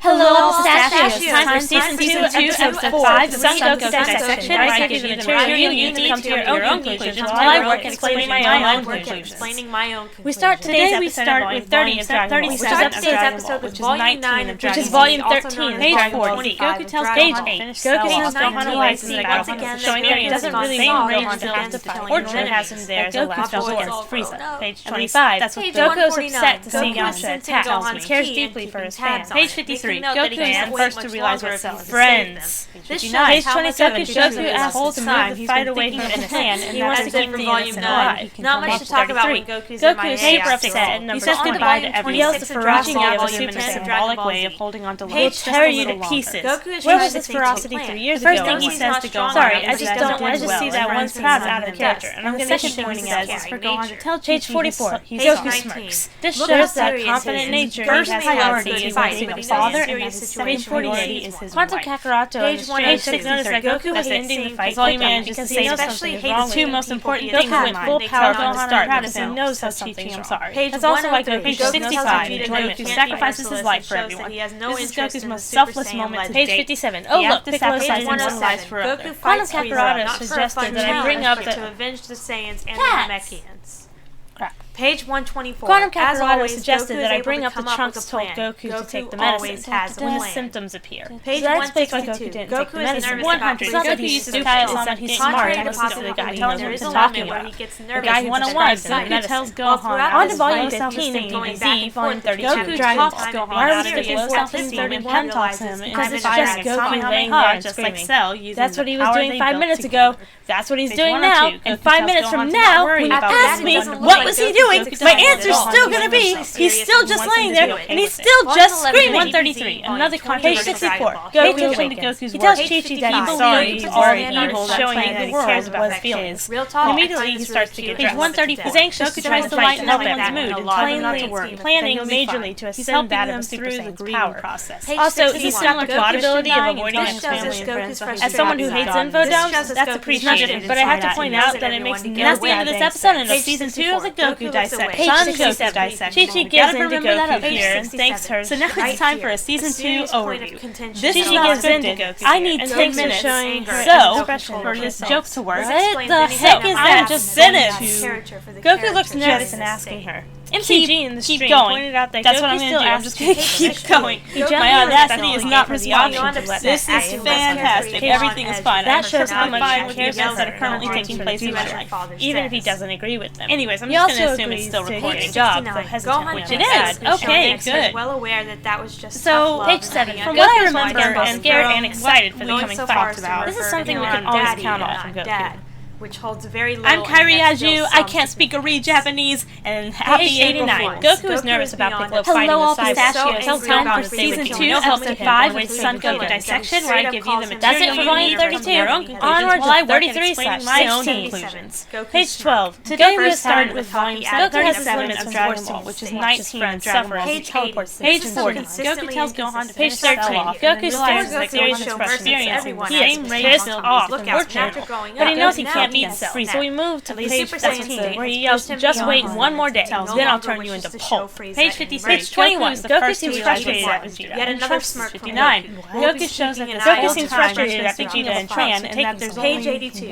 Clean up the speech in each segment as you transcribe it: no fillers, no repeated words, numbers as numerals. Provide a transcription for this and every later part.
Hello, Pistachios! Time for Season 2, Episode 5, Son Goku Dissection, where I give you the material you need to come to your own conclusions while I work explaining my own conclusions. We start with 30 of Dragon Ball, which is episode which is 19, which is Volume 13, page 40. Goku tells page 8. Goku tells Gohan realizes the battle, showing that he doesn't really want Gohan to have to fight. Fortune has him there as a last resort against Frieza. Page 25. Goku is upset to see Yamcha attack, and cares deeply for his fans. Page 53. Goku is the first to realize we're friends. Page 27. Goku asks to move the fight away from the plan, and he wants to keep the innocent alive. Not much to talk about when Goku's Goku is super upset, and he says goodbye to everyone. He yells the ferocity of a super symbolic way of holding on to life. He'll tear you to pieces. Where was this ferocity 3 years ago? First thing he says to Gohan, sorry, I just see that one perhaps out of character, and I'm going to second thing he says is for Gohan to tell page 44. Goku smirks. This shows that confident nature he has priority is being a father, and that his second priority is his wife. Quantum Kakaroto and page 6 notice that Goku was ending the fight all he manages to say something is wrong. The two most important things went full power from the start because he knows how something's wrong. That's also why Goku page 65 Goku sacrifices his life for everyone. This is Goku's most selfless moment to date. Page 57. Oh look, Piccolo sacrifices for others. Quantum Kakaroto suggested that I bring up to avenge the Saiyans and the Namekians. Page 124. Quantum Kakaroto suggested that I bring up the Trunks told Goku to take the medicine, then his symptoms appear. Page so that explains why Goku didn't take the medicine. 100. It's not that he uses Kyle, it's that he's smart and listens to the guy he knows what he's talking about. The guy who describes the medicine. Tells Gohan on to Volume 15 of DBZ, Volume 32. Goku talks Gohan out of the low self-esteem and Ken talks him because it's just Goku laying there and screaming. That's what he was doing 5 minutes ago. That's what he's doing now. And 5 minutes from now, when you ask me what was he doing, my answer's still gonna be, he's still just laying there, and he's still just screaming. 133, another page 64. Goku came to Goku's he tells Chi-Chi that he's sorry, he's already evil, showing that he cares about his feelings. Immediately he starts to get page 134. He's anxious to tries to lighten up everyone's mood and tell them not to worry, planning majorly to ascend that of the Super Saiyan's power process. Also, he's got the plausibility of avoiding his family and friends. As someone who hates info dumps, that's appreciated, but I have to point out that it makes that's the end of this episode, and of season 2 of the Goku Dissection. Son Goku Dissection. Chi-Chi gives in to Goku here and thanks her. So now it's time for a season 2 overview. Chi-Chi gives in to Goku. I need 10 minutes so for this joke to work. What the heck is that? I'm just cynics. Goku looks nervous and asking her. MCG in the stream pointed out that that's Goku what I'm still I'm just going to keep going. My audacity is not responding. This is fantastic. Everything is fine. That shows how much he cares about that are currently taking place in my life, even if he doesn't agree with them. Anyways, I'm just going to assume it's still recording. Job, which it is. Okay, good. So, page 7. From what I remember, and scared and excited for the coming fight. This is something we can always count on from Goku. Which holds very little. I'm Kairyu. I can't speak or read Japanese, and happy 89. Goku is nervous about Piccolo fighting with Cyborg. Tell time for season 2, episode 5, with Son Goku Dissection, where I give you the material. That's it for volume 32. Onward to 33 slash my own conclusions. Page 12. Today we started with volume 37 of Dragon Ball, which is 19 and Suffer as he teleports. Page 40. Goku tells Gohan to page 13. Goku stares at the series of experiencing he is pissed off and fortunate, but he knows he can't beat Cell. So we move to page 17, where he yells, just wait one more day, then I'll turn you into pulp. Page 56. Page 21. Goku seems frustrated at Vegeta. Yet another smirk 59. Goku shows that Goku seems frustrated at Vegeta and Tran, and that there's page 82.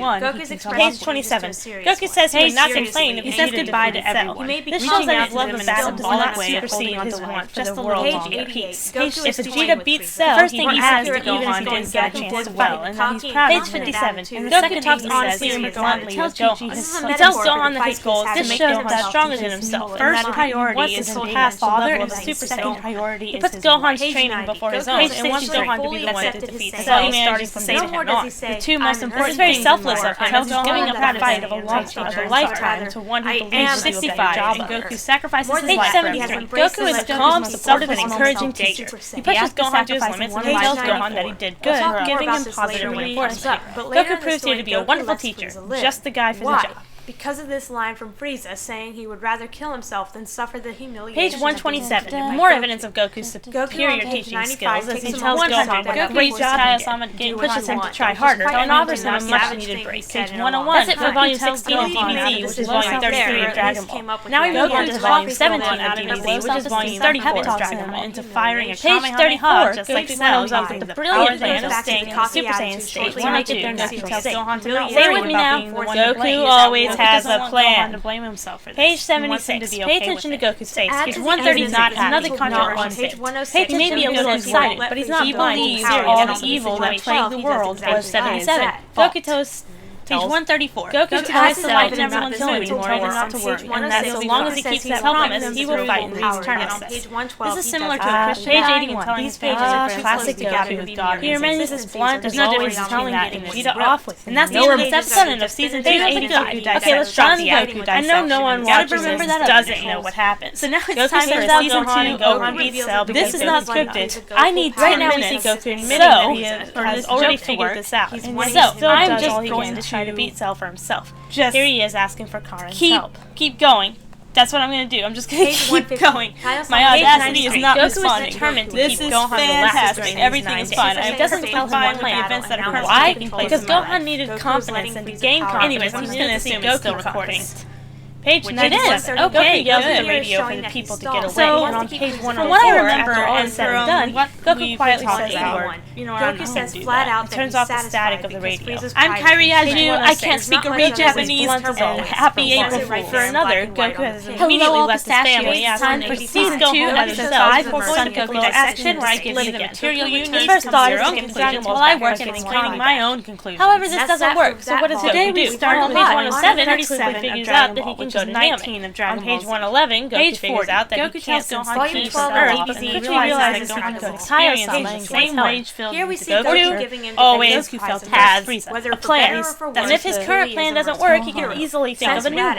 Page 27. Goku says he would not complain if he says goodbye to everyone. This shows that his love of battle does not supersede his want for the world to be at peace. If Vegeta beats Cell, first thing he has to Gohan didn't get a chance to well, and that he's proud. Page 57. Goku talks honestly and bluntly with Gohan. He tells Gohan that his goal is to make Gohan stronger than himself. First priority is to pass the level of the Super Saiyan. He puts Gohan's training before his own, and wants Gohan to be the one to defeat Cell. He manages to save him not. The two most important. This is very selfless of him. Tells giving up that fight of a lifetime to one who believes 65, and Goku sacrifices his life for everyone. Goku is a calm, supportive, and encouraging teacher. He pushes Gohan to his limits and tells Gohan that he did good, giving him positive reinforcement. Goku proves here to be a wonderful teacher, just the guy for the job. because of this line from Frieza saying he would rather kill himself than suffer the humiliation. Page 127. More evidence of Goku's superior teaching skills as he tells Gohan what a great job Kaiosama did, pushes him to try harder, and offers him a much-needed break. Page 101. That's it for Volume 16 of DBZ, which is Volume 33 of Dragon Ball. Now we move on to Volume 17 of DBZ, which is Volume 34 of Dragon Ball, into firing a Kamehameha just like Cell, with the brilliant plan of staying in the Super Saiyan state to make it their natural state. Stay with me now. Goku always has a plan. To blame himself for this. Page 76. Pay attention to Goku's face. Page 139 is another controversial page. He may be a little excited, but he's not blind. He believes all the evil that plagued the world was 77. Goku tells Page 134. Goku tries to lighten everyone's mood and tell them not to worry, and that so long as he keeps his promise, he will fight in these tournaments. This is similar to a Christian page 81 telling his pages are classic Goku with God. He remains as blunt as always, telling that and Vegeta off with him. And that's the end of episode 7 of Season 2 of the Goku Dissection. Okay, let's drop the Goku Dissection. I know no one watches this doesn't know what happens. So now it's time for Season 2 Gohan beats Cell. This is not scripted. I need right now we see Goku admitting that he has already figured this out. So I'm just going to try to beat Cell for himself. Here he is asking for Karin's help. Keep going. That's what I'm going to do. I'm just going to keep going. My audacity is not responding. This is fantastic. Everything is fine. I doesn't feel fine with the events that are currently taking place. Because Gohan needed confidence and to gain confidence. Anyways, I'm just going to assume it's still recording. Page 97. Okay, yells at the radio for the people to get away. So, on page 104, from what I remember, all is said and done, Goku quietly says out. Goku says flat out that turns off the static of the radio. I'm Kairi Yaju. I can't speak a real Japanese. And happy April Fool. For another, Goku has immediately left his family. It's time for Season 2, Episode 5, for Son Goku Dissection, where I give you the material you need to come to your own conclusions while I work at explaining my own conclusions. However, this doesn't work. So what does Goku do? Start on page 107, he quickly figures out that he can go to 19 of Dragon Ball. On page 111, Goku figures out that he can't Gohan keep the Earth because he realizes that Gohan could experience the same rage-filled Goku always has a plan. And if his current plan doesn't work, he can easily think of a new one.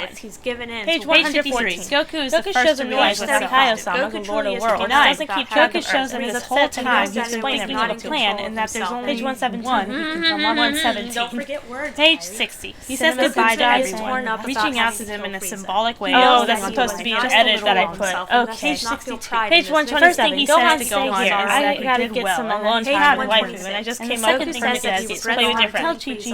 Page 153. Goku is the first to realize that Kaiosama, the Lord of Worlds, doesn't keep track of Earth, and this whole time he's been thinking of a plan, and that there's only page 171. 117. Page 60. He says goodbye to everyone, reaching out to them in a symbolic way. Oh, that's supposed to be an edit that I put. Okay. Page 127. First thing he says to Gohan is I gotta get some alone time with waifu, and I just came up with things that says play with your friends. Page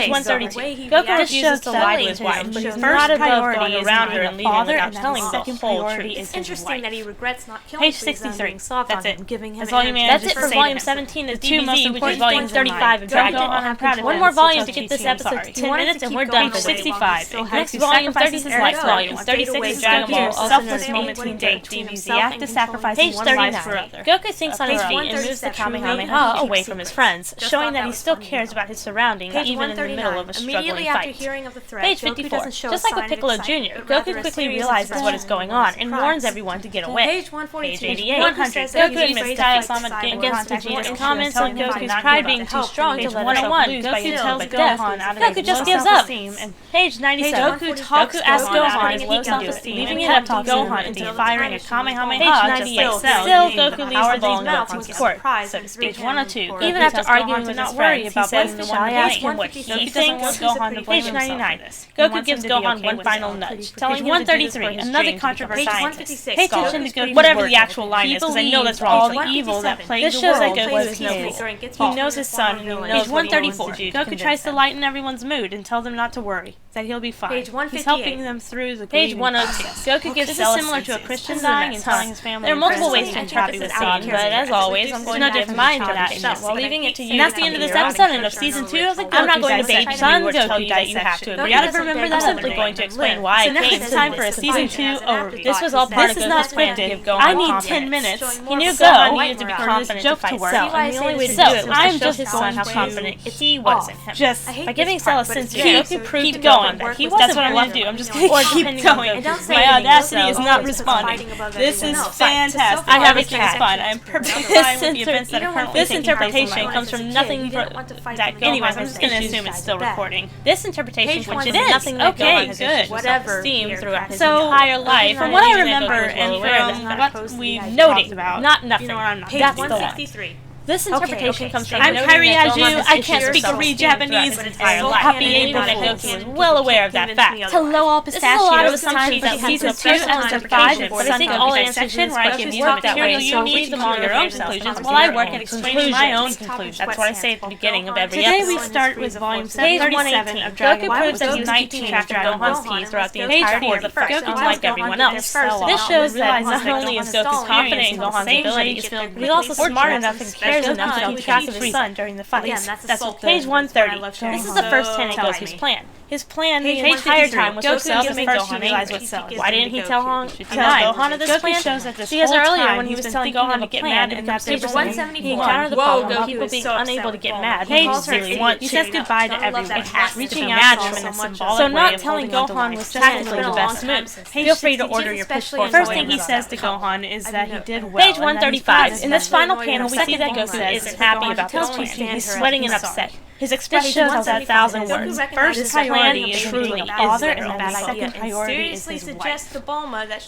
132. Goku refuses to lie to his wife, but his first priority is around her and leaving without telling the whole truth. It's interesting that he regrets not killing Page 63. That's it. That's all you managed to say. That's it for Volume 17 of DBZ, which is Volume 35 of Dragon Ball. I'm proud of one more volume to get this episode to 10 minutes, and we're done. Page 65. Next volume, 36 life volume. 36 is Dragon Ball, selfless moment to date. DBZ, act of sacrifice page 39. Goku thinks on his feet and moves the Kamehameha away from his friends, showing that he still cares about his surroundings, even in the middle of a struggling fight. Page 54. Just like with Piccolo Jr., Goku quickly realizes what is going on and warns everyone to get away. Page 88. 100. Goku admits Kaiosama against Vegeta's comments on Goku's pride being too strong to let 101. Goku tells Gohan Goku just gives up. Page 97. Goku asks Gohan if he can do it, leaving it up to Gohan into firing a Kamehameha just like Cell. Still, Goku leaves the ball in Gohan's court, so to speak. Page 102. Even after arguing with his friends, he says to one ask him what he thinks. Page 99. Goku gives Gohan one final nudge, telling him 133. Another controversial scientist. Pay attention to Goku's whatever the actual line is, because I know that's wrong. All the evil that plagued the world was his. He knows his son, and he knows what he wants to do. Goku tries to lighten everyone's mood and tell them not to worry, that he'll be fine. He's helping them through the Page 102. Goku gives Cell similar to a Christian dying and telling his family. There are multiple ways to interpret this scene, but as always, I'm going to give my interpretation while leaving it to you. And that's the end of this episode and of Season 2 of the Goku. I'm not going to say Son Goku that you have to agree. You gotta remember that. I'm simply going to explain why I came. It's time for a Season 2 overview. This was all part of Goku's plan to give Gohan I need 10 minutes. He knew Gohan needed to be confident to fight Cell, and the only way to do it was to show his son how confident he was in him. Just by giving Cell a sense of Goku proved to Gohan that he wasn't. That's what I want to do. I'm just going to keep going. My audacity is not responding. This is fantastic. I have a cat. Fine. I'm perfectly fine with the events that are currently taking place. This interpretation comes from nothing that. Anyways, I'm just going to assume it's still recording. This interpretation, which it is, okay, good. Whatever theme throughout his entire life, from what I remember and from what we've noted, not nothing. That's the one. This interpretation comes from I'm Kairi Aju, I can't speak or read Japanese, and Happy April Fool's was well aware of that fact. Hello, all pistachios. This is a lot of assumptions that lead to Season 2 personal and 5 interpretation, for but I think all Dissection where I give you the material you need them all your own conclusions, while I work at explaining my own conclusions. That's what I say at the beginning of every episode. Today we start with volume Page 737 of Dragon Goku Ball. proves that he was keeping track of Gohan's keys throughout the entirety of the first, unlike everyone else. This shows that not only is Goku confident in Gohan's abilities, but he's also smart enough and cares enough to keep track of his son during the fight. That's page 130. This is the first tenet of Goku's plan. His plan the entire time was to self and first he realized what self. Why didn't he tell Gohan of this plan? Because earlier when he was telling Gohan to get mad and become super saiyan, he encountered the problem of people being unable to get mad. Page 0. He says goodbye to everyone, reaching out to them in a symbolic way. So not telling Gohan was tactically the best move. Feel free to order your push for. First thing he says to Gohan is that he did well. Page 135. In this final panel, we see that Goku isn't happy about this plan. He's sweating and upset. His expression shows that 1,000 words. First, his priority is truly a father, and then the second priority is his wife.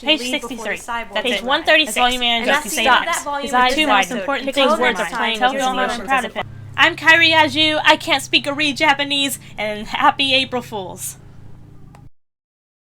Page 63. Page 136. Volume man Goku stops. His eyes widen. Most important things words are playing with Gohan. I'm proud of him. I'm Kairi Aju. I can't speak or read Japanese, and happy April Fools.